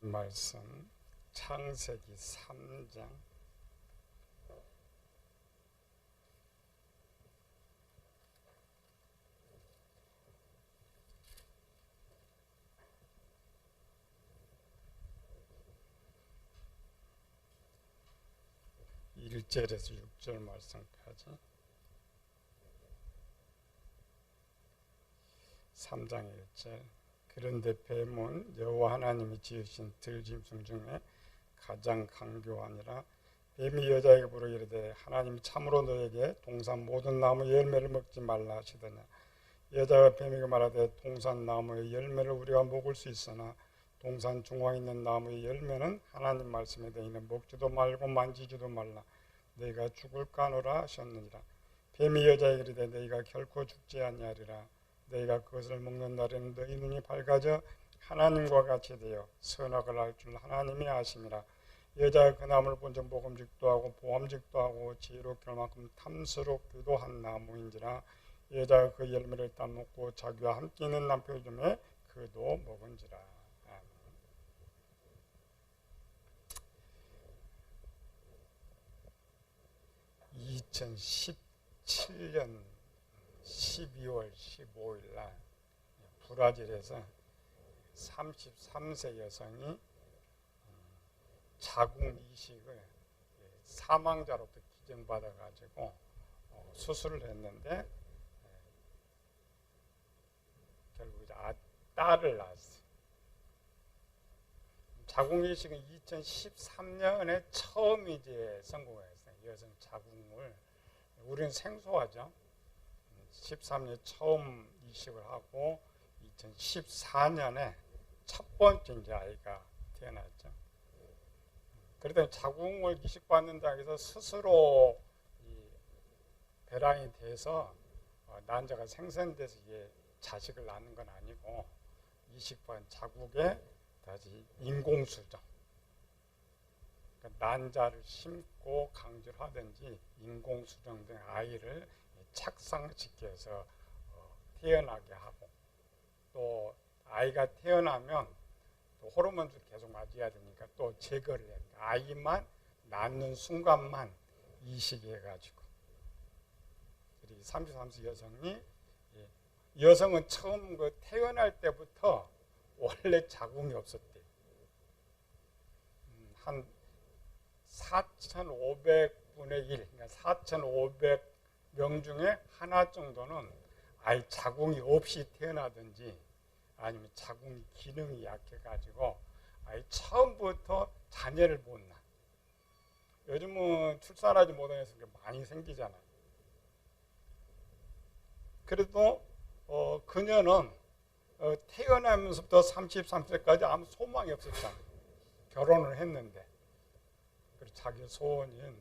말씀 창세기 3장 1절에서 6절 말씀까지 3장 1절. 그런데 뱀은 여호와 하나님이 지으신 들짐승 중에 가장 강교하니라. 뱀이 여자에게 물어 이르되 하나님이 참으로 너에게 동산 모든 나무 열매를 먹지 말라 하시더냐. 여자가 뱀에게 말하되 동산 나무의 열매를 우리가 먹을 수 있으나 동산 중앙에 있는 나무의 열매는 하나님 말씀에 대해 먹지도 말고 만지지도 말라. 너희가 죽을까 하노라 하셨느니라. 뱀이 여자에게 이르되 너희가 결코 죽지 아니하리라. 너희가 그것을 먹는 날에는 너희 눈이 밝아져 하나님과 같이 되어 선악을 알 줄 하나님이 아심이라. 여자가 그 나무를 본즉 먹음직도 하고 보암직도 하고 지혜롭게 할 만큼 탐스럽기도 한 나무인지라. 여자가 그 열매를 따먹고 자기와 함께 있는 남편이 주매 그도 먹은지라. 2017년 12월 15일 날 브라질에서 33세 여성이 자궁 이식을 사망자로부터 기증받아 가지고 수술을 했는데 결국 딸을 낳았어요. 자궁 이식은 2013년에 처음 이제 성공했어요. 여성 자궁을 우리는 생소하죠. 13년 처음 이식을 하고 2014년에 첫 번째 이제 아이가 태어났죠. 그러다 자궁을 이식받는다고 해서 스스로 배란이 돼서 난자가 생성돼서 이게 자식을 낳는 건 아니고 이식받은 자궁에 다시 인공수정, 그러니까 난자를 심고 강제로 하든지 인공수정된 아이를 착상시켜서 태어나게 하고, 또 아이가 태어나면 또 호르몬을 계속 맞아야 되니까 또 제거를 해야 돼요. 아이만 낳는 순간만 이식해가지고. 33세 여성이, 여성은 처음 태어날 때부터 원래 자궁이 없었대요. 한 4,500분의 1, 그러니까 4,500명 중에 하나 정도는 아예 자궁이 없이 태어나든지 아니면 자궁 기능이 약해가지고 아예 처음부터 자녀를 못 낳아. 요즘은 출산하지 못해서 많이 생기잖아요. 그래도 그녀는 태어나면서부터 33세까지 아무 소망이 없었잖아요. 결혼을 했는데. 그리고 자기 소원인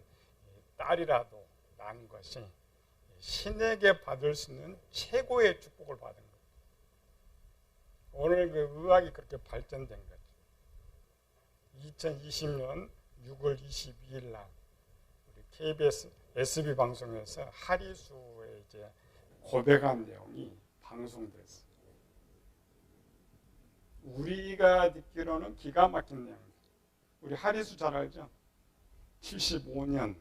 딸이라도 낳은 것이 신에게 받을 수 있는 최고의 축복을 받은 거예요. 오늘 그 의학이 그렇게 발전된 거죠. 2020년 6월 22일 날 우리 KBS SB 방송에서 하리수의 이제 고백한 내용이 방송됐어요. 우리가 듣기로는 기가 막힌 내용입니다. 우리 하리수 잘 알죠? 75년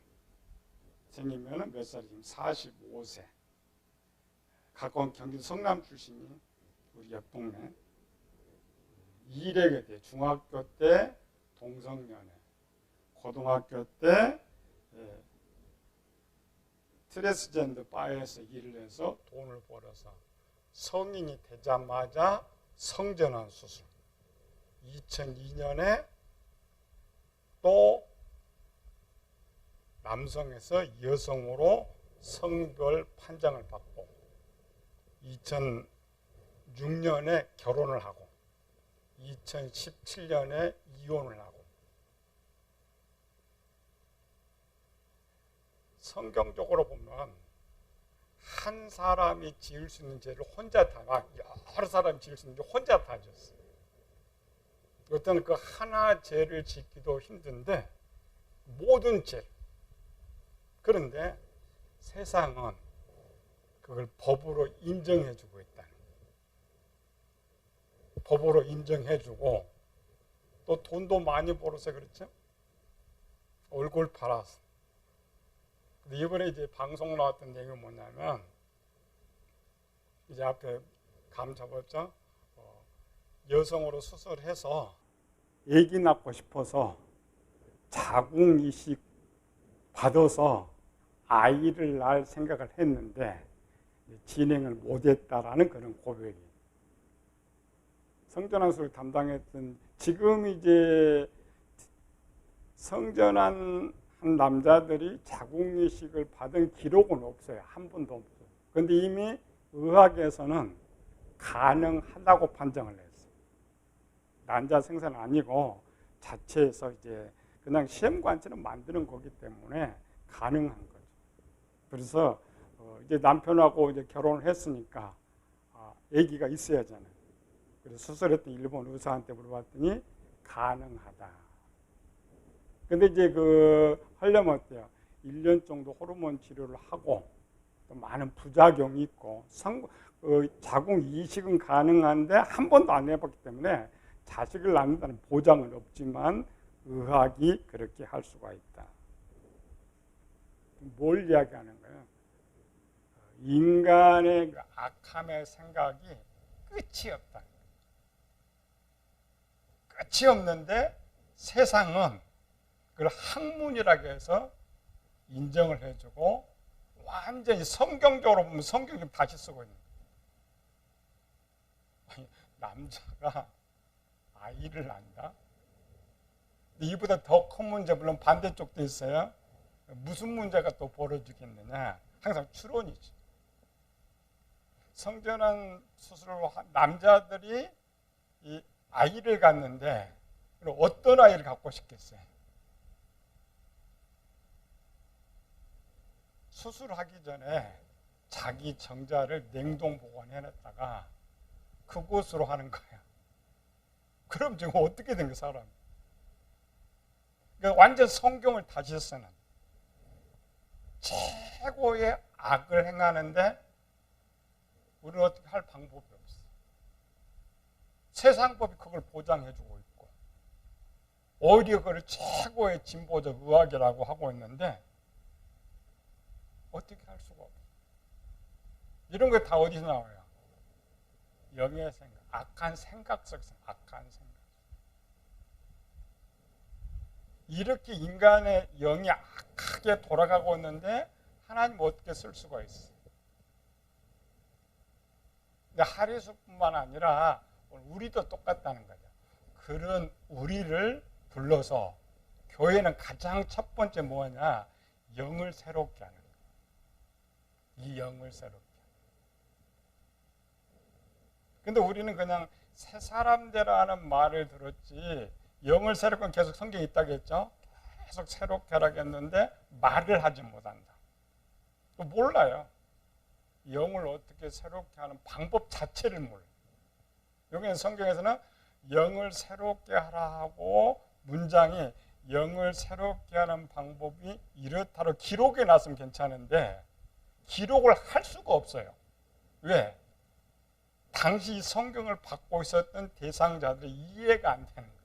생기면 몇 살이 지금 45세. 가까운 경기도 성남 출신이 우리 옆 동네. 이래게 중학교 때 동성연애, 고등학교 때 트랜스젠더 바에서 일을 해서 돈을 벌어서 성인이 되자마자 성전환 수술. 2002년에 또 남성에서 여성으로 성별 판정을 받고 2006년에 결혼을 하고 2017년에 이혼을 하고. 성경적으로 보면 한 사람이 지을 수 있는 죄를 혼자 다, 여러 사람이 지을 수 있는 죄 혼자 다 졌어요. 어떤 그 하나 죄를 짓기도 힘든데 모든 죄. 그런데 세상은 그걸 법으로 인정해주고 있다는 거예요. 법으로 인정해주고 또 돈도 많이 벌어서 그렇죠. 얼굴 팔아서. 근데 이번에 이제 방송 나왔던 내용이 뭐냐면 이제 앞에 감 잡았죠. 여성으로 수술해서 아기 낳고 싶어서 자궁 이식 받아서 아이를 낳을 생각을 했는데 진행을 못했다라는 그런 고백이. 성전환수를 담당했던 지금 이제 성전환 한 남자들이 자궁 이식을 받은 기록은 없어요. 한 번도 없어요. 그런데 이미 의학에서는 가능하다고 판정을 했어요. 난자 생산 아니고 자체에서 이제 그냥 시험관처럼 만드는 거기 때문에 가능한 거죠. 그래서 이제 남편하고 이제 결혼을 했으니까 아기가 있어야 하잖아요. 그래서 수술했던 일본 의사한테 물어봤더니 가능하다. 근데 이제 하려면 어때요? 1년 정도 호르몬 치료를 하고 또 많은 부작용이 있고 자궁 이식은 가능한데 한 번도 안 해봤기 때문에 자식을 낳는다는 보장은 없지만 의학이 그렇게 할 수가 있다. 뭘 이야기하는 거예요? 인간의 그 악함의 생각이 끝이 없다. 끝이 없는데 세상은 그걸 학문이라고 해서 인정을 해주고 완전히 성경적으로 보면 성경이 다시 쓰고 있는 거예요. 남자가 아이를 낳는다? 이보다 더 큰 문제, 물론 반대쪽도 있어요. 무슨 문제가 또 벌어지겠느냐? 항상 추론이죠. 성전환 수술을 한 남자들이 이 아이를 갖는데 어떤 아이를 갖고 싶겠어요? 수술하기 전에 자기 정자를 냉동 보관해놨다가 그곳으로 하는 거야. 그럼 지금 어떻게 된 거야, 사람? 그러니까 완전 성경을 다시 쓰는 최고의 악을 행하는데 우리는 어떻게 할 방법이 없어. 세상법이 그걸 보장해주고 있고 오히려 그걸 최고의 진보적 의학이라고 하고 있는데 어떻게 할 수가 없어. 이런 게 다 어디서 나와요? 영의 생각, 악한 생각 속에서 악한 생각. 이렇게 인간의 영이 악하게 돌아가고 있는데 하나님 어떻게 쓸 수가 있어? 근데 하리수뿐만 아니라 우리도 똑같다는 거죠. 그런 우리를 불러서 교회는 가장 첫 번째 뭐냐? 영을 새롭게 하는 거예요. 이 영을 새롭게. 근데 우리는 그냥 새 사람 되라는 말을 들었지 영을 새롭게 계속 성경에 있다고 했죠. 계속 새롭게 하라고 했는데 말을 하지 못한다. 또 몰라요. 영을 어떻게 새롭게 하는 방법 자체를 몰라요. 여기는 성경에서는 영을 새롭게 하라 하고 문장이 영을 새롭게 하는 방법이 이렇다로 기록에 놨으면 괜찮은데 기록을 할 수가 없어요. 왜? 당시 성경을 받고 있었던 대상자들이 이해가 안 되는 거예요.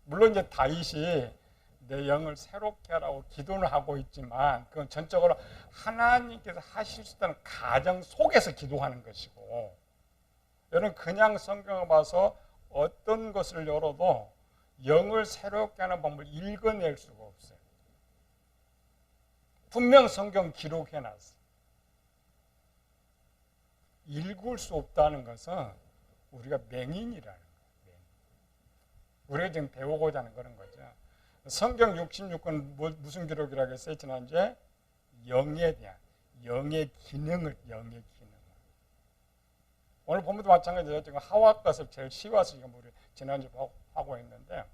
물론 이제 다윗이 내 영을 새롭게 하라고 기도를 하고 있지만 그건 전적으로 하나님께서 하실 수 있다는 가정 속에서 기도하는 것이고 여러분 그냥 성경을 봐서 어떤 것을 열어도 영을 새롭게 하는 방법을 읽어낼 수가 없어요. 분명 성경 기록해놨어요. 읽을 수 없다는 것은 우리가 맹인이라는 거예요. 우리가 지금 배우고자 하는 그런 거죠. 성경 66권 무슨 기록이라고 했어요? 지난주에 영에 대한 영의 기능을 오늘 본문도 마찬가지예요. 지금 하와 것을 제일 쉬워서 지금 우리 지난주 하고 있는데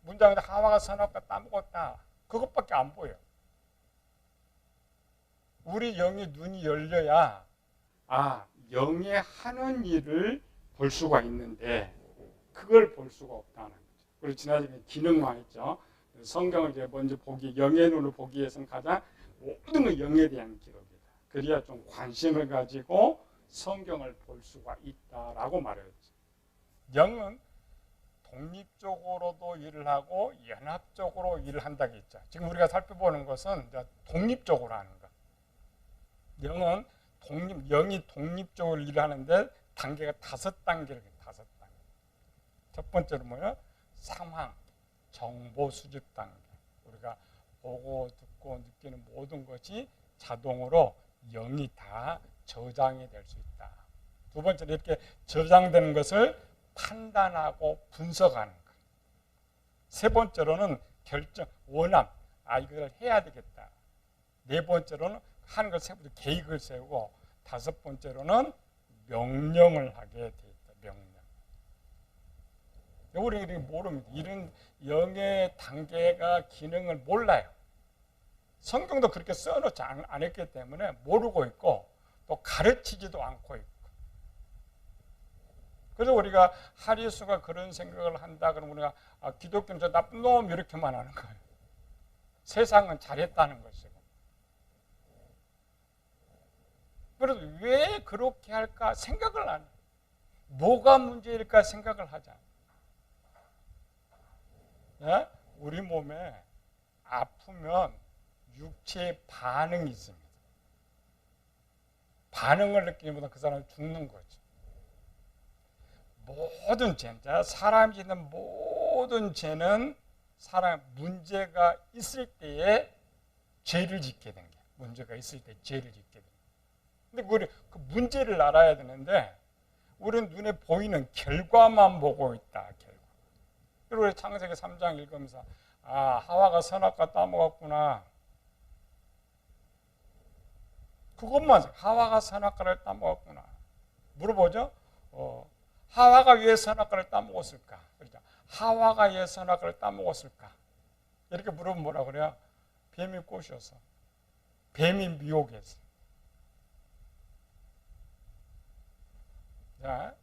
문장에서 하와가 선악과 따먹었다. 그것밖에 안 보여. 우리 영의 눈이 열려야 영의 하는 일을 볼 수가 있는데 그걸 볼 수가 없다는 거죠. 그리고 지난주에 기능만 했죠. 성경을 이제 먼저 영의 눈을 보기 위해서는 가장 모든 건 영에 대한 기록이다. 그래야 좀 관심을 가지고 성경을 볼 수가 있다라고 말했죠. 영은 독립적으로도 일을 하고 연합적으로 일을 한다고 했죠. 지금 우리가 살펴보는 것은 이제 독립적으로 하는 것. 영이 독립적으로 일을 하는데 단계가 5단계를 5단계. 첫 번째로 뭐예요? 상황, 정보 수집 단계. 우리가 보고 듣고 느끼는 모든 것이 자동으로 영이 다 저장이 될 수 있다. 두 번째로 이렇게 저장되는 것을 판단하고 분석하는 것. 세 번째로는 결정, 원함. 이걸 해야 되겠다. 네 번째로는 하는 걸 세우고 계획을 세우고, 다섯 번째로는 명령을 하게 돼 있다. 명령. 우리는 모릅니다. 이런 영의 단계가 기능을 몰라요. 성경도 그렇게 써놓지 않았기 때문에 모르고 있고 또 가르치지도 않고 있고. 그래서 우리가 하리수가 그런 생각을 한다 그러면 우리가 기독교는 저 나쁜 놈 이렇게만 하는 거예요. 세상은 잘했다는 것이고. 그래서 왜 그렇게 할까 생각을 안 해요. 뭐가 문제일까 생각을 하자. 네? 우리 몸에 아프면 육체의 반응이 있습니다. 반응을 느끼기보다 그 사람이 죽는 거죠. 모든 죄, 사람이 짓는 모든 죄는 사람 문제가 있을 때에 죄를 짓게 된 게, 문제가 있을 때 죄를 짓게 된 게. 근데 그 문제를 알아야 되는데 우리는 눈에 보이는 결과만 보고 있다. 결과. 그리고 우리 창세기 3장 읽으면서 하와가 선악과 따먹었구나. 그것만 하와가 선악과를 따먹었구나. 물어보죠. 하와가 왜 선악과를 따먹었을까? 그러니까 하와가 왜 선악과를 따먹었을까? 이렇게 물으면 뭐라 그래요? 뱀이 꼬셔서, 뱀이 미혹해서. 자,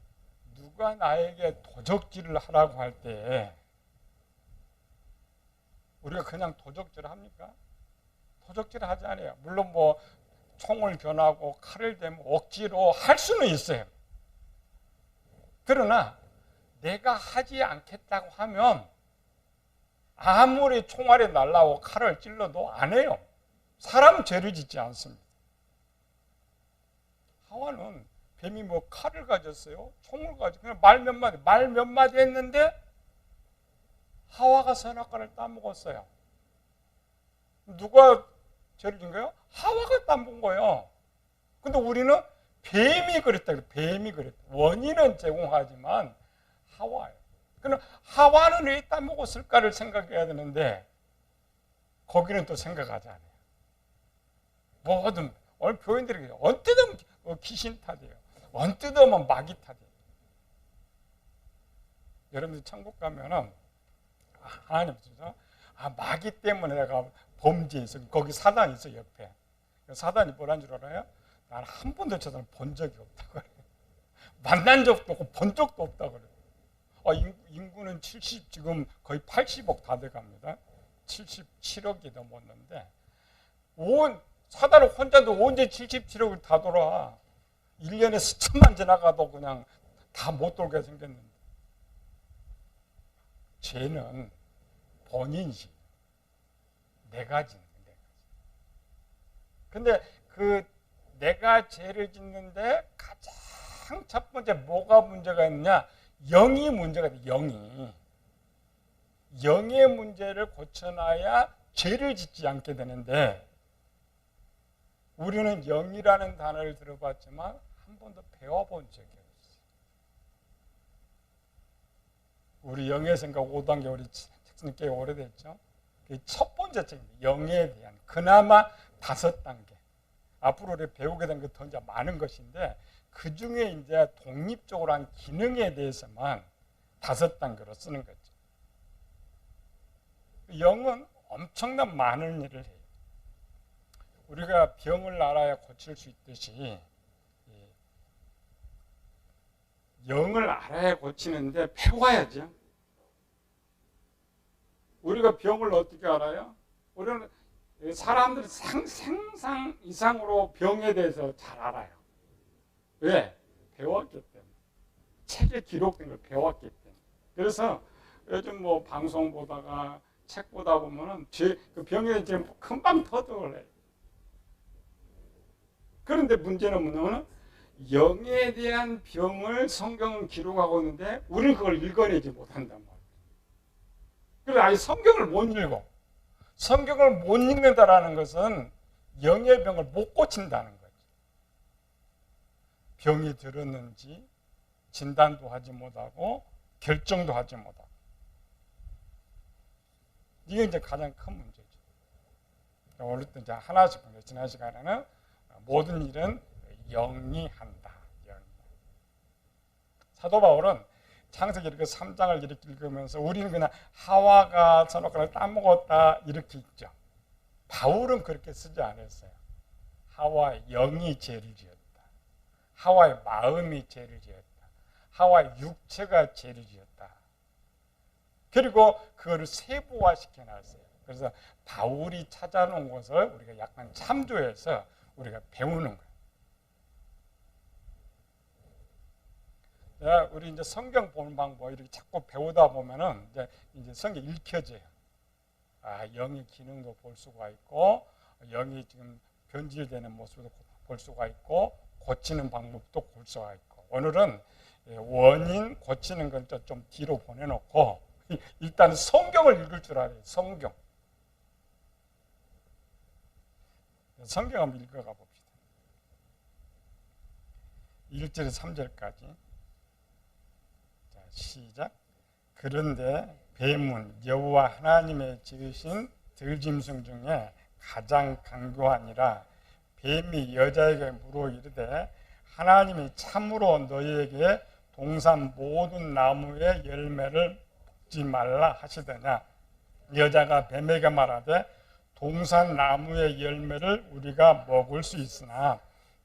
누가 나에게 도적질을 하라고 할 때 우리가 그냥 도적질을 합니까? 도적질을 하지 않아요. 물론 뭐 총을 겨누고 칼을 대면 억지로 할 수는 있어요. 그러나 내가 하지 않겠다고 하면 아무리 총알이 날라오고 칼을 찔러도 안 해요. 사람은 죄를 짓지 않습니다. 하와는 뱀이 뭐 칼을 가졌어요? 총을 가지고 그냥 말 몇 마디 했는데 하와가 선악과를 따먹었어요. 누가 죄를 진 거예요? 하와가 따먹은 거예요. 근데 우리는 뱀이 그랬다. 뱀이 그랬다. 원인은 제공하지만 하와예요. 그럼 하와는 왜 따먹었을까를 생각해야 되는데 거기는 또 생각하지 않아요. 모든 오늘 교인들이 언뜻은 귀신 탓이에요. 언뜻은 마귀 탓이에요. 여러분들 천국 가면은 하나님 진짜 마귀 때문에 내가 범죄했어. 거기 사단이 있어 옆에. 사단이 뭐란 줄 알아요? 나는 한 번도 저사람 본 적이 없다고 그래요. 만난 적도 없고 본 적도 없다고 그래요. 인구는 지금 거의 80억 다 돼갑니다. 77억이 넘었는데 사단을 혼자도 언제 77억을 다 돌아. 1년에 수천만 지나가도 그냥 다 못 돌게 생겼는데. 죄는 본인이 내가 짓는 거야. 근데 그 내가 죄를 짓는데 가장 첫 번째 뭐가 문제가 있느냐? 영이 문제가 돼. 영의 문제를 고쳐놔야 죄를 짓지 않게 되는데 우리는 영이라는 단어를 들어봤지만 한 번도 배워본 적이 없어요. 우리 영의 생각 5단계 우리 책쓰는 꽤 오래됐죠. 첫 번째 책입니다. 영에 대한 그나마 5단계. 앞으로 우리 배우게 된 것 더 이제 많은 것인데 그 중에 이제 독립적으로 한 기능에 대해서만 5단계로 쓰는 거죠. 영은 엄청난 많은 일을 해요. 우리가 병을 알아야 고칠 수 있듯이 영을 알아야 고치는데 배워야죠. 우리가 병을 어떻게 알아요? 우리는 사람들이 생상 이상으로 병에 대해서 잘 알아요. 왜? 배웠기 때문에. 책에 기록된 걸 배웠기 때문에. 그래서 요즘 뭐 방송 보다가 책 보다 보면은 그 병에 지금 금방 터득을 해. 그런데 문제는 뭐냐면 영에 대한 병을 성경은 기록하고 있는데 우리는 그걸 읽어내지 못한단 말이에요. 그래서 아예 성경을 못 읽어. 성경을 못 읽는다라는 것은 영의 병을 못 고친다는 거죠. 병이 들었는지 진단도 하지 못하고 결정도 하지 못하고. 이게 이제 가장 큰 문제죠. 오늘 또 이제 하나씩 보죠. 지난 시간에는 모든 일은 영이 한다. 영이. 사도 바울은 창세기 이렇게 3장을 이렇게 읽으면서 우리는 그냥 하와가 선악과를 따먹었다 이렇게 읽죠. 바울은 그렇게 쓰지 않았어요. 하와의 영이 죄를 지었다. 하와의 마음이 죄를 지었다. 하와의 육체가 죄를 지었다. 그리고 그거를 세부화시켜 놨어요. 그래서 바울이 찾아놓은 것을 우리가 약간 참조해서 우리가 배우는 거예요. 우리 이제 성경 보는 방법 이렇게 자꾸 배우다 보면은 이제 성경 읽혀져요. 아, 영의 기능도 볼 수가 있고, 영이 지금 변질되는 모습도 볼 수가 있고, 고치는 방법도 볼 수가 있고. 오늘은 원인 고치는 건 좀 뒤로 보내놓고 일단 성경을 읽을 줄 알아요. 성경 한번 읽어가 봅시다. 1절에서 3절까지. 자, 시작. 그런데 뱀은 여호와 하나님의 지으신 들짐승 중에 가장 강교하니라. 뱀이 여자에게 물어 이르되 하나님이 참으로 너희에게 동산 모든 나무의 열매를 먹지 말라 하시더냐. 여자가 뱀에게 말하되 동산 나무의 열매를 우리가 먹을 수 있으나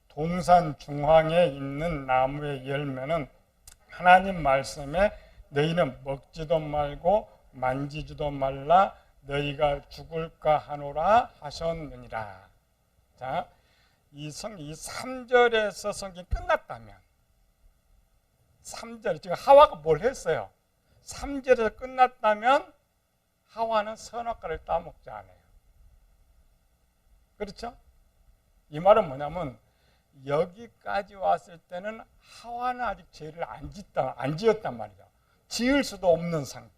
동산 중앙에 있는 나무의 열매는 하나님 말씀에 너희는 먹지도 말고 만지지도 말라 너희가 죽을까 하노라 하셨느니라. 자, 이 3절에서 성경이 끝났다면 3절 지금 하와가 뭘 했어요? 3절에서 끝났다면 하와는 선악과를 따먹지 않아요. 그렇죠? 이 말은 뭐냐면 여기까지 왔을 때는 하와는 아직 죄를 안 지었단 말이죠. 지을 수도 없는 상태.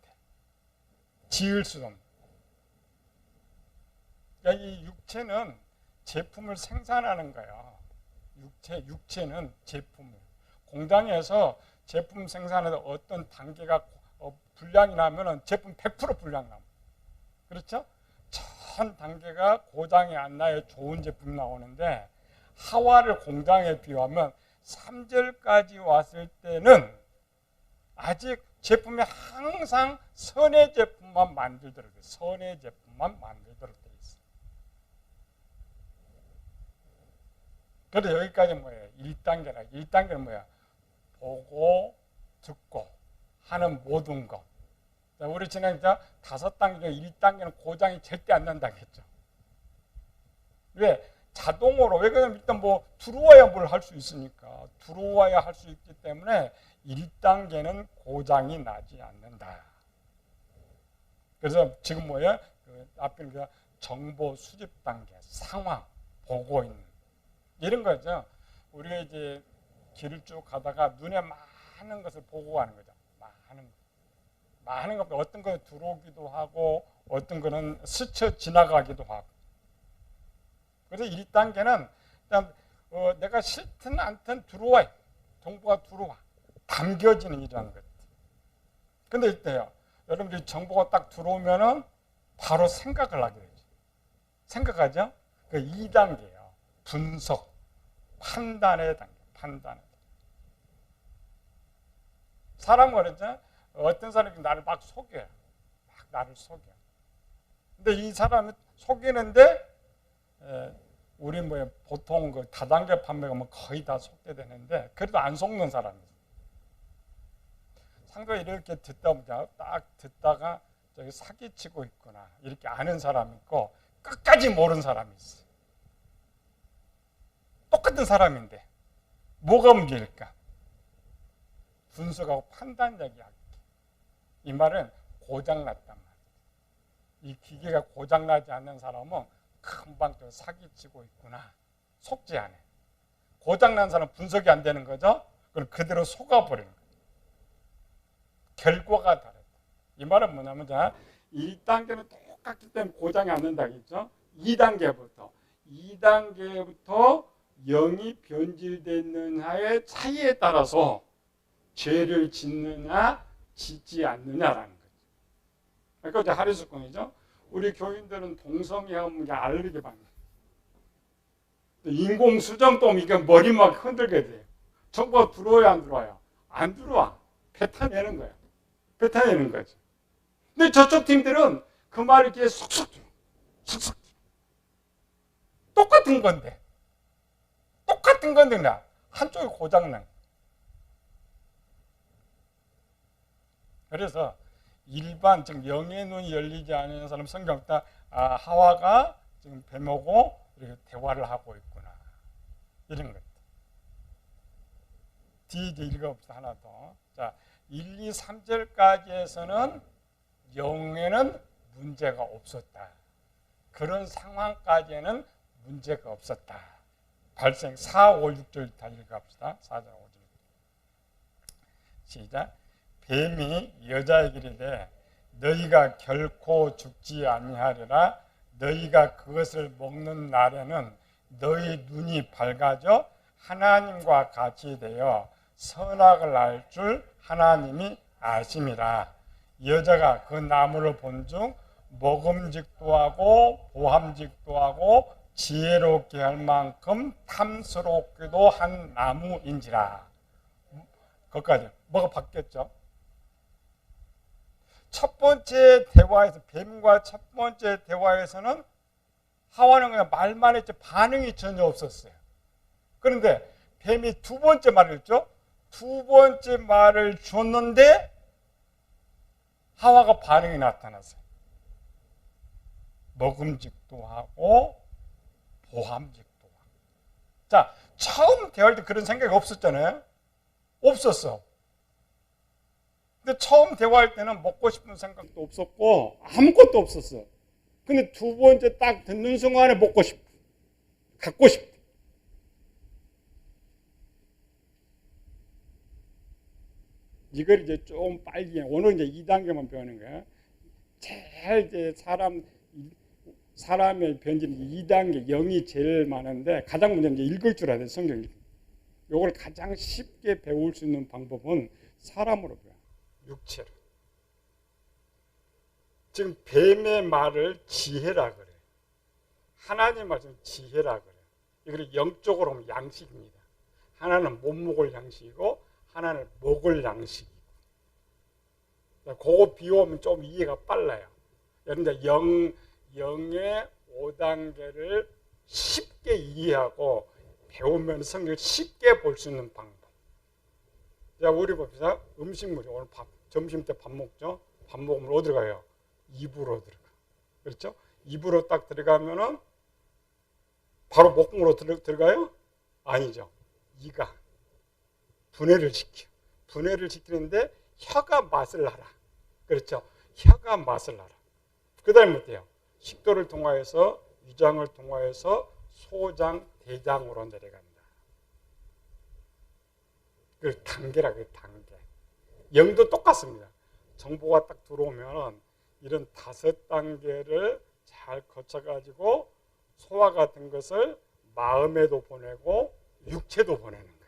지을 수도 없는. 그러니까 이 육체는 제품을 생산하는 거예요. 육체는 제품을. 공장에서 제품 생산에서 어떤 단계가 불량이 나면은 제품 100% 불량 나옵니다. 그렇죠? 전 단계가 고장이 안 나야 좋은 제품이 나오는데 하와를 공장에 비유하면 3절까지 왔을 때는 아직 제품이 항상 선의 제품만 만들도록 돼. 선의 제품만 만들도록 돼 있어요. 그래서 여기까지 뭐예요? 1단계라. 1단계는 뭐야? 보고 듣고 하는 모든 것. 우리 지난 5단계 중에 1단계는 고장이 절대 안 난다고 했죠. 왜? 자동으로. 왜 그러냐면 일단 뭐 들어와야 뭘 할 수 있으니까. 들어와야 할 수 있기 때문에 1단계는 고장이 나지 않는다. 그래서 지금 뭐예요? 앞에 정보 수집 단계, 상황, 보고 있는 이런 거죠. 우리가 이제 길을 쭉 가다가 눈에 많은 것을 보고 가는 거죠. 많은 것. 어떤 거는 들어오기도 하고 어떤 거는 스쳐 지나가기도 하고. 그래서 1단계는 일단 내가 싫든 않든 들어와요. 정보가 들어와. 담겨지는 이런 것. 근데 이때요. 여러분들이 정보가 딱 들어오면은 바로 생각을 하게 되죠. 생각하죠? 그 2단계예요. 분석, 판단의 단계. 판단의 단계. 사람 그러죠? 어떤 사람이 나를 막 속여요. 막 나를 속여. 근데 이 사람이 속이는데 우리 뭐 보통 그 다단계 판매가 뭐 거의 다 속게 되는데 그래도 안 속는 사람이 있어요. 상대가 이렇게 듣다 보니까 딱 듣다가 저기 사기치고 있구나 이렇게 아는 사람이 있고 끝까지 모르는 사람이 있어요. 똑같은 사람인데 뭐가 문제일까? 분석하고 판단력이 약해. 이 말은 고장났단 말이에요. 이 기계가 고장나지 않는 사람은 금방 또 사기치고 있구나. 속지 않아요. 고장난 사람은 분석이 안 되는 거죠. 그걸 그대로 속아버리는 거예요. 결과가 다르다. 이 말은 뭐냐면 1단계는 똑같기 때문에 고장이 안 된다고 했죠. 2단계부터 0이 변질됐느냐의 차이에 따라서 죄를 짓느냐 짓지 않느냐라는 거죠. 그러니까 이제 하리수꾼이죠. 우리 교인들은 동성애하면 알레르기 받는. 인공수정도 이게 머리 막 흔들게 돼요. 정보가 들어와요, 안 들어와요? 안 들어와. 뱉어내는 거예요. 뱉어내는 거죠. 근데 저쪽 팀들은 그 말을 이렇게 쏙쏙 들어. 쏙쏙 들어. 똑같은 건데. 똑같은 건데, 한쪽이 고장난. 그래서 일반, 즉 영의 눈이 열리지 않은 사람 성경 딱 하와가 지금 뱀하고 이렇게 대화를 하고 있구나. 이런 것. 뒤에 읽어봅시다. 하나 더. 자, 1, 2, 3절까지에서는 영에는 문제가 없었다. 그런 상황까지는 문제가 없었다. 발생 4, 5, 6절 다 읽어봅시다. 4절, 5절. 시작. 뱀이 여자에게 이르되 너희가 결코 죽지 아니하리라. 너희가 그것을 먹는 날에는 너희 눈이 밝아져 하나님과 같이 되어 선악을 알 줄 하나님이 아심이라. 여자가 그 나무를 본즉 먹음직도 하고 보함직도 하고 지혜롭게 할 만큼 탐스럽기도 한 나무인지라. 거기까지 뭐가 바뀌었죠? 첫 번째 대화에서, 뱀과 첫 번째 대화에서는 하와는 그냥 말만 했지 반응이 전혀 없었어요. 그런데 뱀이 두 번째 말을 했죠. 두 번째 말을 줬는데 하와가 반응이 나타났어요. 먹음직도 하고 보함직도 하고. 자, 처음 대화할 때 그런 생각이 없었잖아요. 없었어. 근데 처음 대화할 때는 먹고 싶은 생각도 없었고 아무것도 없었어. 근데 두 번째 딱 듣는 순간에 먹고 싶고 갖고 싶고. 이걸 이제 좀 빨리, 오늘 이제 2단계만 배우는 거야. 제일 이제 사람의 변질은 2단계, 0이 제일 많은데 가장 먼저 이제 읽을 줄 알아야 돼, 성경. 이걸 가장 쉽게 배울 수 있는 방법은 사람으로 배워. 육체로. 지금 뱀의 말을 지혜라 그래. 하나님 말씀 지혜라 그래. 이걸 영적으로 보면 양식입니다. 하나는 못 먹을 양식이고 하나는 먹을 양식이고. 그거 비우면 좀 이해가 빨라요. 여러분들 영의 5단계를 쉽게 이해하고 배우면 성경을 쉽게 볼 수 있는 방법. 자, 우리 봅시다. 음식물이 오늘 점심 때 밥 먹죠. 밥 먹으면 어디로 가요? 입으로 들어가. 그렇죠? 입으로 딱 들어가면은 바로 목구멍으로 들어가요? 아니죠. 이가 분해를 시켜. 분해를 시키는데 혀가 맛을 알아. 그렇죠? 혀가 맛을 알아. 그 다음에 어때요? 식도를 통하여서 위장을 통하여서 소장, 대장으로 내려간다. 그 단계라 그래요. 단계. 영도 똑같습니다. 정보가 딱 들어오면 이런 5단계를 잘 거쳐가지고 소화 같은 것을 마음에도 보내고 육체도 보내는 거예요.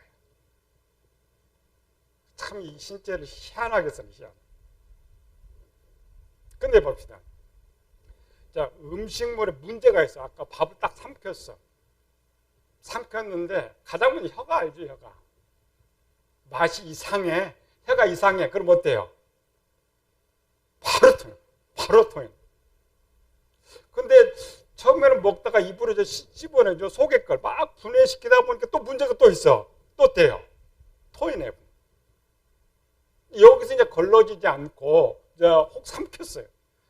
참 이 신체를 희한하게 써요. 희한. 근데 봅시다. 자, 음식물에 문제가 있어. 아까 밥을 딱 삼켰어. 삼켰는데 가장 먼저 혀가 알죠, 혀가. 맛이 이상해. 혀가 이상해. 그럼 어때요? 바로 통해. 근데 처음에는 먹다가 입으로 씹어내죠. 속의 걸 막 분해시키다 보니까 또 문제가 또 있어. 또 돼요. 토해내고. 여기서 이제 걸러지지 않고 이제 혹 삼켰어요.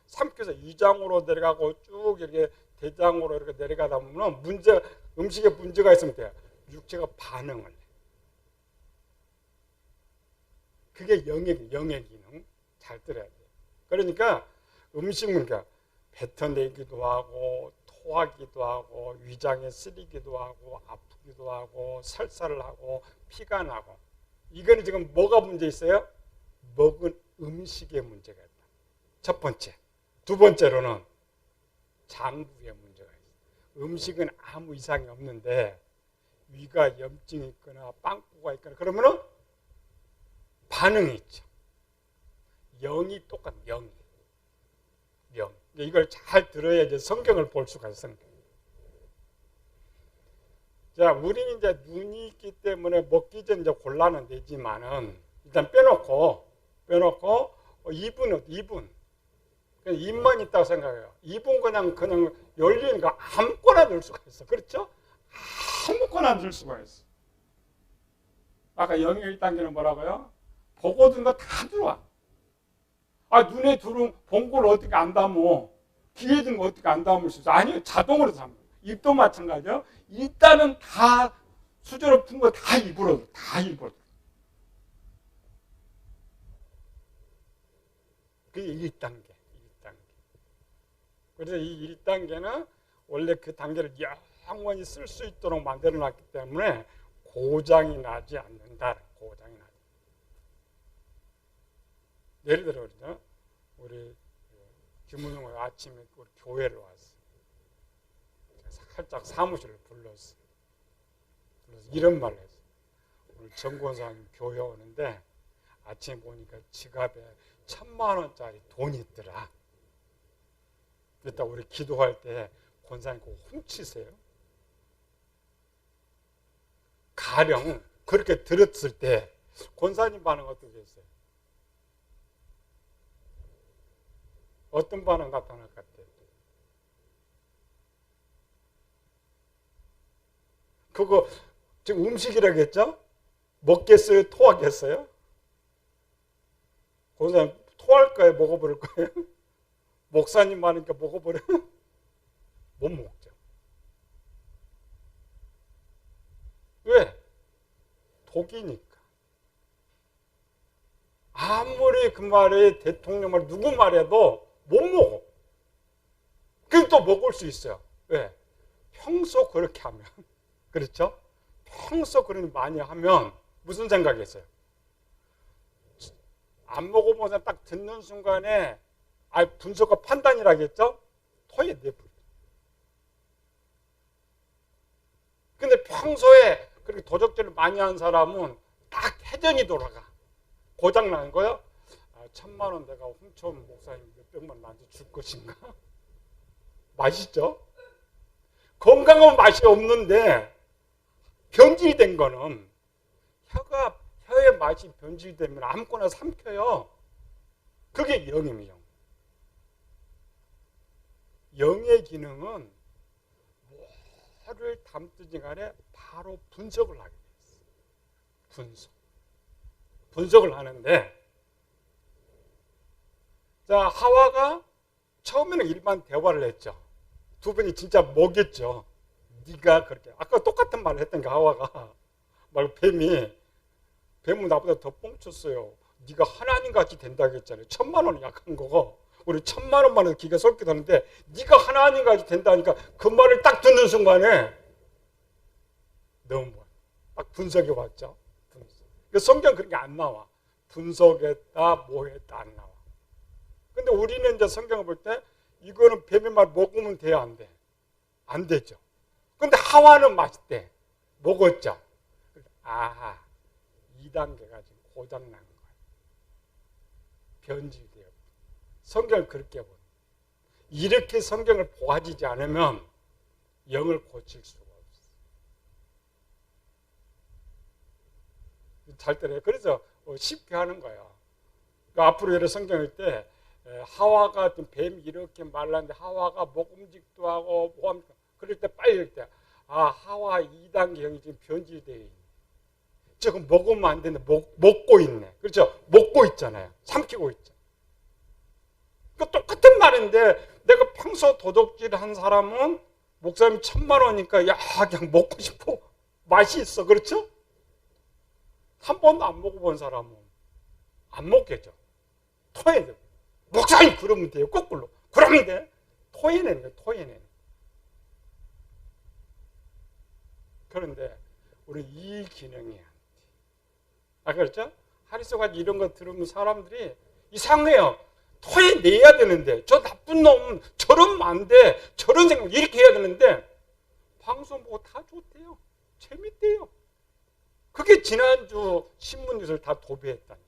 삼켜서 위장으로 내려가고 쭉 이렇게 대장으로 이렇게 내려가다 보면 음식에 문제가 있으면 돼요. 육체가 반응을 해. 그게 영의 기능. 잘 들어야 돼요. 그러니까 음식은 그러니까 뱉어내기도 하고 토하기도 하고 위장에 쓰리기도 하고 아프기도 하고 설사를 하고 피가 나고 이거는 지금 뭐가 문제 있어요? 먹은 음식에 문제가 있다. 첫 번째. 두 번째로는 장부에 문제가 있어요. 음식은 아무 이상이 없는데 위가 염증이 있거나 빵꾸가 있거나 그러면은 반응이 있죠. 영이 똑같아. 영. 이걸 잘 들어야 이제 성경을 볼 수가 있어요. 자, 우리는 이제 눈이 있기 때문에 먹기 전 이제 골라는 되지만은 일단 빼놓고 2분. 그냥 입만 있다고 생각해요. 입은 그냥 열리는 거 아무거나 넣을 수가 있어. 그렇죠? 아무거나 넣을 수가 있어. 아까 영의 1단계는 뭐라고요? 보고 든 거 다 들어와. 눈에 들어온 본 걸 어떻게 안 담어? 귀에 든 거 어떻게 안 담을 수 있어? 아니요, 자동으로 담아. 입도 마찬가지요. 일단은 다 수저로 푼 거 다 입으로. 그게 1단계. 그래서 이 1단계는 원래 그 단계를 영원히 쓸 수 있도록 만들어 놨기 때문에 고장이 나지 않는다. 고장이 나지. 예를 들어 그러죠. 우리 김은영이 아침에 우리 교회를 왔어. 살짝 사무실을 불렀어. 그래서 이런 말을 했어. 오늘 정권사님 교회 오는데 아침에 보니까 지갑에 1,000만 원짜리 돈이 있더라. 그랬다 우리 기도할 때 권사님 그거 훔치세요? 가령 그렇게 들었을 때 권사님 반응 어떻게 했어요? 어떤 반응 나타날 것 같아요? 그거 지금 음식이라겠죠? 먹겠어요? 토하겠어요? 권사님 토할 거예요? 먹어버릴 거예요? 목사님 많으니까 먹어버려? 못 먹죠. 왜? 독이니까. 아무리 그 말이 대통령 말 누구 말해도 못 먹어. 그럼 또 먹을 수 있어요. 왜? 평소 그렇게 하면. 그렇죠? 평소 그렇게 많이 하면 무슨 생각이었어요? 안 먹어보자 딱 듣는 순간에 분석과 판단이라겠죠? 토에 내버려. 근데 평소에 그렇게 도적질을 많이 한 사람은 딱 회전이 돌아가. 고장나는 거요? 1,000만 원 내가 훔쳐온 목사님 몇백만 나한테 줄 것인가? 맛있죠? 건강한 맛이 없는데 변질된 거는 혀의 맛이 변질되면 아무거나 삼켜요. 그게 영입니다. 영의 기능은 뭐를 담든지 간에 바로 분석을 하게 돼 있어요. 분석을 하는데 자, 하와가 처음에는 일반 대화를 했죠. 두 분이 진짜 먹였죠. 네가 그렇게 아까 똑같은 말을 했던 게 하와가 말 뱀은 나보다 더 뻥쳤어요. 네가 하나님 같이 된다고 했잖아요. 1,000만 원은 약한 거고 우리 1,000만 원만 해도 기가 쏠게 되는데 네가 하나님 같이 된다니까 그 말을 딱 듣는 순간에 너무 딱 분석해 봤죠. 성경 그런 게 안 나와. 분석했다, 뭐했다 안 나와. 근데 우리는 이제 성경을 볼 때 이거는 뱀의 말 먹으면 돼야 안 돼? 안 되죠. 근데 하와는 맛있대. 먹었죠. 아하, 2단계가 지금 고장난 거예요. 변질돼요. 성경을 그렇게 보는. 이렇게 성경을 보아지지 않으면 영을 고칠 수가 없어요. 잘 때려요. 그래서 쉽게 하는 거예요. 그러니까 앞으로 여러 성경일 때 하와가 뱀이 이렇게 말랐는데 하와가 먹음직도 하고 그럴 때 빨리 이럴 때 하와 2단계 영이 지금 변질되어 있네. 지금 먹으면 안 되는데 먹고 있네. 그렇죠? 먹고 있잖아요. 삼키고 있죠. 그러니까 똑같은 말인데 내가 평소 도둑질 한 사람은 목사님 1,000만 원이니까 그냥 먹고 싶어. 맛이 있어. 그렇죠? 한 번도 안 먹어본 사람은 안 먹겠죠. 토해야 돼. 목사님 그러면 돼요. 거꾸로. 그러면 돼. 토해내는 거예요. 토해내는. 그런데 우리 이 기능이 안 돼. 아, 그렇죠? 하리소가 이런 거 들으면 사람들이 이상해요. 토해내야 되는데 저 나쁜 놈 저러면 안 돼. 저런 생각 이렇게 해야 되는데 방송 보고 다 좋대요. 재밌대요. 그게 지난주 신문 뉴스를 다 도배했다니.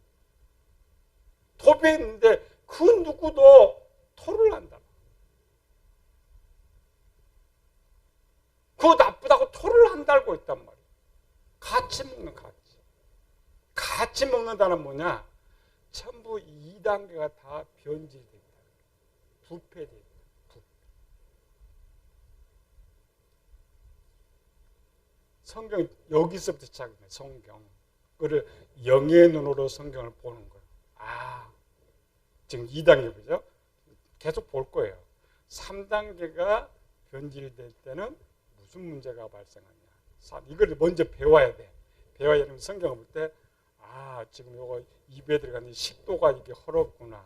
도배했는데 그 누구도 토를 한다. 그거 나쁘다고 토를 한다고 했단 말이에요. 같이 먹는 같이. 같이 먹는다는 뭐냐? 전부 2단계가 다 변질됐다. 부패됐다. 성경 여기서부터 시작합니다. 성경. 그를 영의 눈으로 성경을 보는 거예요. 아, 지금 2단계 보죠? 계속 볼 거예요. 3단계가 변질될 때는 무슨 문제가 발생하냐. 이걸 먼저 배워야 돼. 배워야 되면 성경을 볼 때, 아, 지금 요거 입에 들어가는 식도가 이게 헐었구나.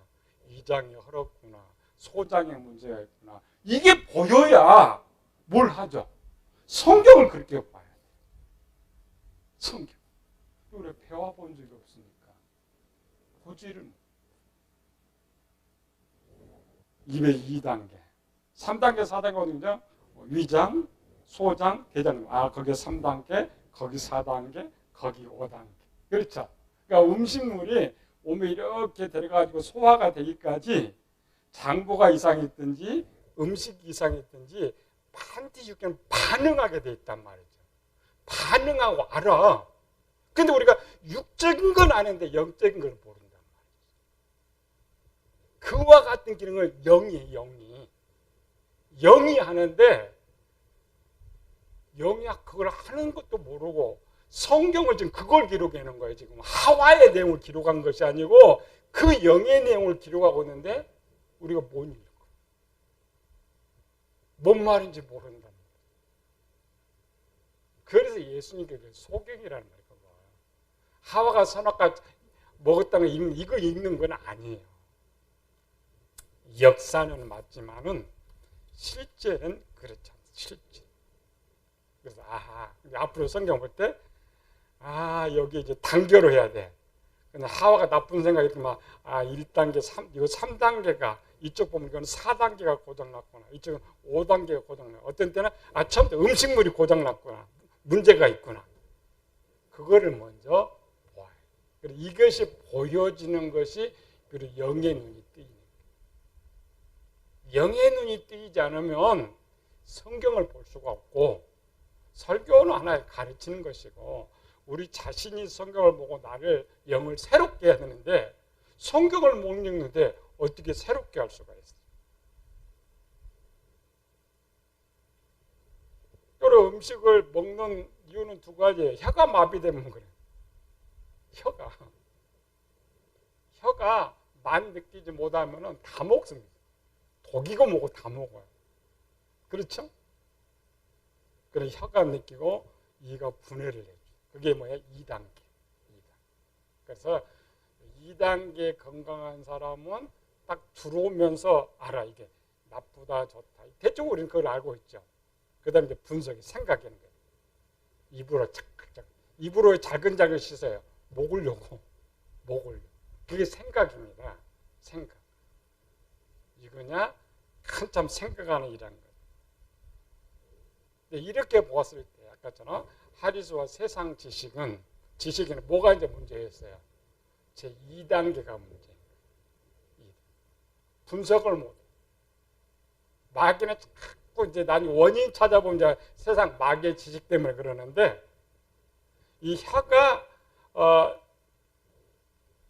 위장이 헐었구나. 소장에 문제가 있구나. 이게 보여야 뭘 하죠? 성경을 그렇게 봐야 돼. 성경. 우리가 배워본 적이 없으니까. 고지를. 입에 2단계. 3단계, 4단계 어디냐? 위장, 소장, 대장. 아, 거기 3단계, 거기 4단계, 거기 5단계. 그렇죠? 그러니까 음식물이 몸에 이렇게 들어가지고 소화가 되기까지 장부가 이상했든지 음식이 이상했든지 반드시 반응하게 돼 있단 말이죠. 반응하고 알아. 근데 우리가 육적인 건 아는데 영적인 걸 모른단 말이죠. 그와 같은 기능을 영이 하는데 영이 그걸 하는 것도 모르고 성경을 지금 그걸 기록해 놓은 거예요. 지금 하와의 내용을 기록한 것이 아니고 그 영의 내용을 기록하고 있는데 우리가 못 읽어. 뭔 말인지 모른다. 그래서 예수님께서 소경이라는 말이에요. 하와가 선악과 먹었다는 이거 읽는 건 아니에요. 역사는 맞지만은 실제는 그렇지 않아요. 실제. 그래서 아하, 앞으로 성경 볼 때 아, 여기 이제 단계로 해야 돼. 근데 하와가 나쁜 생각이 들면 아, 1단계, 이거 3단계가 이쪽 보면 이건 4단계가 고장났구나. 이쪽은 5단계가 고장났구나. 어떤 때는 아, 처음부터 음식물이 고장났구나. 문제가 있구나. 그거를 먼저 보아요. 이것이 보여지는 것이 그리고 영의 눈이 뜨이는 거예요. 영의 눈이 뜨이지 않으면 성경을 볼 수가 없고 설교는 하나의 가르치는 것이고 우리 자신이 성경을 보고 나를 영을 새롭게 해야 되는데 성경을 못 읽는데 어떻게 새롭게 할 수가 있어요? 여러 음식을 먹는 이유는 두 가지예요. 혀가 마비되면 그래요. 혀가 맛 느끼지 못하면 다 먹습니다. 독이고 뭐고 다 먹어요. 그렇죠? 그래서 혀가 느끼고 이가 분해를 해줘. 그게 뭐야? 2단계. 그래서 2단계 건강한 사람은 딱 들어오면서 알아. 이게 나쁘다, 좋다. 대충 우리는 그걸 알고 있죠. 그 다음에 이제 분석이, 생각하는 거예요. 입으로 착착. 입으로 자근자근 씻어요. 먹으려고. 그게 생각입니다. 생각. 이거냐? 한참 생각하는 일이라는 거예요. 근데 이렇게 보았을 때, 아까처럼 하리수와 세상 지식은 뭐가 이제 문제였어요? 제 2단계가 문제. 분석을 못해. 마귀는 자꾸 이제 난 원인 찾아보면 이제 세상 마귀의 지식 때문에 그러는데 이 혀가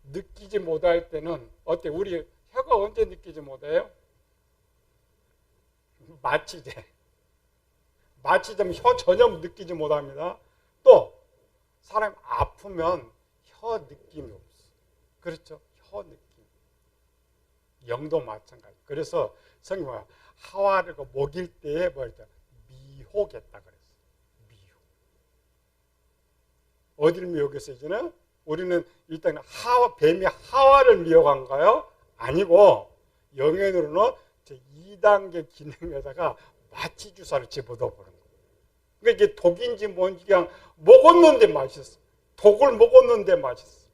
느끼지 못할 때는 어때? 우리 혀가 언제 느끼지 못해요? 마취되면 혀 전혀 느끼지 못합니다. 또 사람이 아프면 혀 느낌이 없어. 그렇죠? 혀 느낌. 영도 마찬가지. 그래서 성경은 하와를 먹일 때에 미혹했다 그랬어. 어디를 미혹했어요? 이제는 우리는 일단 뱀이 하와를 미혹한가요? 아니고 영현으로는 2단계 기능에다가 마취 주사를 집어넣어 버린 거예요. 그러니까 이게 독인지 뭔지 그냥 먹었는데 맛있어. 독을 먹었는데 맛있어.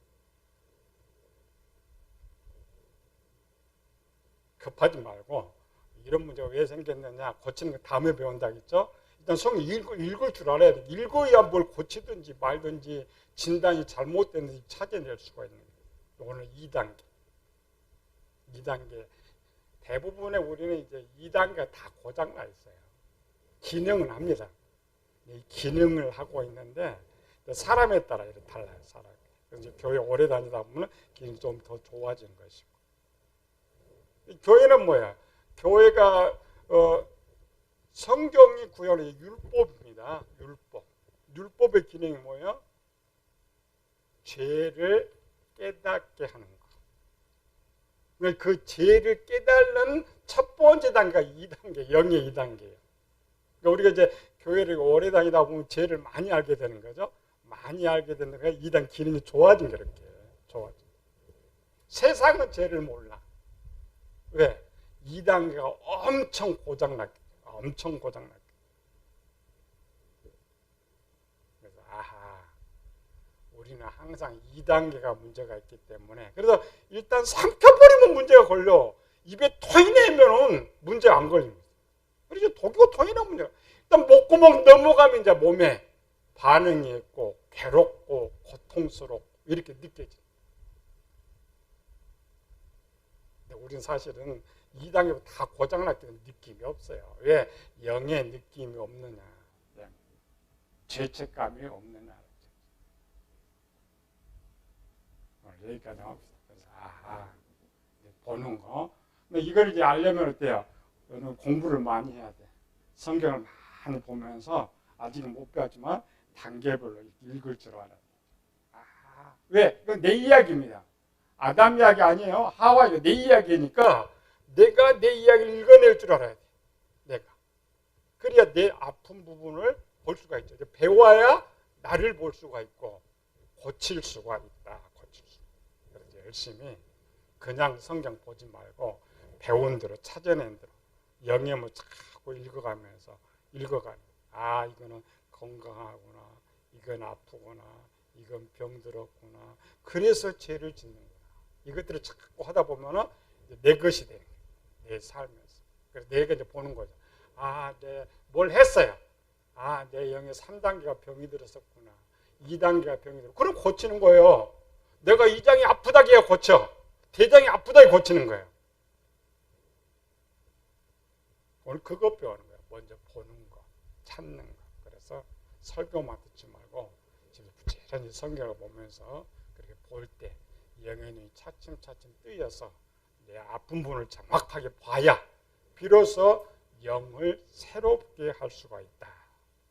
급하지 말고 이런 문제가 왜 생겼느냐 고치는 거 다음에 배운다겠죠. 일단 성경 읽을 줄 알아야 돼. 읽어야 뭘 고치든지 말든지 진단이 잘못됐는지 찾아낼 수가 있는 거예요. 오늘 2단계. 2단계. 대부분의 우리는 이제 2단계가 다 고장나 있어요. 기능은 합니다. 기능을 하고 있는데 사람에 따라 이렇게 달라요. 사람이. 그래서 교회 오래 다니다 보면 기능이 좀 더 좋아지는 것이고. 교회는 뭐야? 교회가 성경이 구현한 율법입니다. 율법. 율법의 기능이 뭐예요? 죄를 깨닫게 하는 거. 그 죄를 깨달는 첫 번째 단계가 2단계, 영의 2단계예요. 그러니까 우리가 이제 교회를 오래 다니다 보면 죄를 많이 알게 되는 거죠. 많이 알게 되는 거예요. 2단 기능이 좋아진 게 이렇게 좋아져. 세상은 죄를 몰라. 왜? 2단계가 엄청 고장났기 때문에. 엄청 고장났기 때문에. 그래서 아하, 우리는 항상 2단계가 문제가 있기 때문에. 그래서 일단 삼켜버리면 문제가 걸려. 입에 토이 내면은 문제 안 걸립니다. 그래서 독이고 토이나 문제가. 일단 목구멍 넘어가면 이제 몸에 반응이 있고 괴롭고 고통스럽고 이렇게 느껴져. 근데 우리는 사실은 2단계로 다 고장났기 때문에 느낌이 없어요. 왜? 영의 느낌이 없느냐. 죄책감이 없느냐. 오늘 여기까지 합시다. 그래서 아하, 보는 거. 근데 이걸 이제 알려면 어때요? 너는 공부를 많이 해야 돼. 성경을 많이 보면서 아직은 못 배웠지만 단계별로 읽을 줄 알아야 돼. 아, 왜? 이건 내 이야기입니다. 아담 이야기 아니에요. 하와 이거 내 이야기니까 내가 내 이야기를 읽어낼 줄 알아야 돼. 내가. 그래야 내 아픈 부분을 볼 수가 있죠. 배워야 나를 볼 수가 있고 고칠 수가 있다. 고칠 수. 그래서 열심히 그냥 성경 보지 말고 배운 대로 찾아낸 대로 영역을 자꾸 읽어가면서 아 이거는 건강하구나, 이건 아프구나, 이건 병들었구나. 그래서 죄를 짓는구나. 이것들을 자꾸 하다 보면은 내 것이 되는 거예요. 내 삶에서. 그래서 내가 이제 보는 거죠. 아, 내 뭘 했어요. 아, 내 영의 3단계가 병이 들었었구나. 2단계가 병이 들었구나. 그럼 고치는 거예요. 내가 2장이 아프다기에 고쳐. 대장이 아프다기 고치는 거예요. 오늘 그거 배우는 거예요. 먼저 보는 거, 찾는 거. 그래서 설교만 듣지 말고 지금 부지런히 성경을 보면서 그렇게 볼 때 영의 눈이 차츰차츰 뜨여서 내 아픈 부분을 정확하게 봐야 비로소 영을 새롭게 할 수가 있다.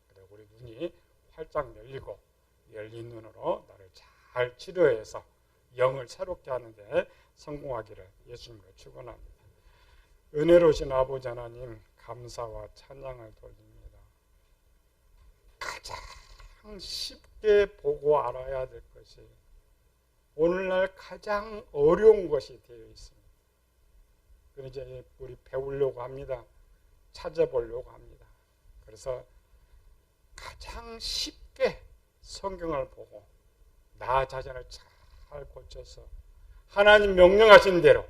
그래서 우리 눈이 활짝 열리고 열린 눈으로 나를 잘 치료해서 영을 새롭게 하는데 성공하기를 예수님으로 축원합니다. 은혜로우신 아버지 하나님 감사와 찬양을 돌립니다. 가장 쉽게 보고 알아야 될 것이 오늘날 가장 어려운 것이 되어 있습니다. 그래서 이제 우리 배우려고 합니다. 찾아보려고 합니다. 그래서 가장 쉽게 성경을 보고 나 자신을 잘 고쳐서 하나님 명령하신 대로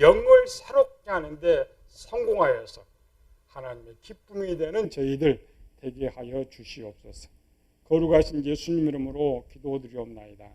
영을 새롭게 하는데 성공하여서 하나님의 기쁨이 되는 저희들 되게 하여 주시옵소서. 거룩하신 예수님 이름으로 기도드리옵나이다.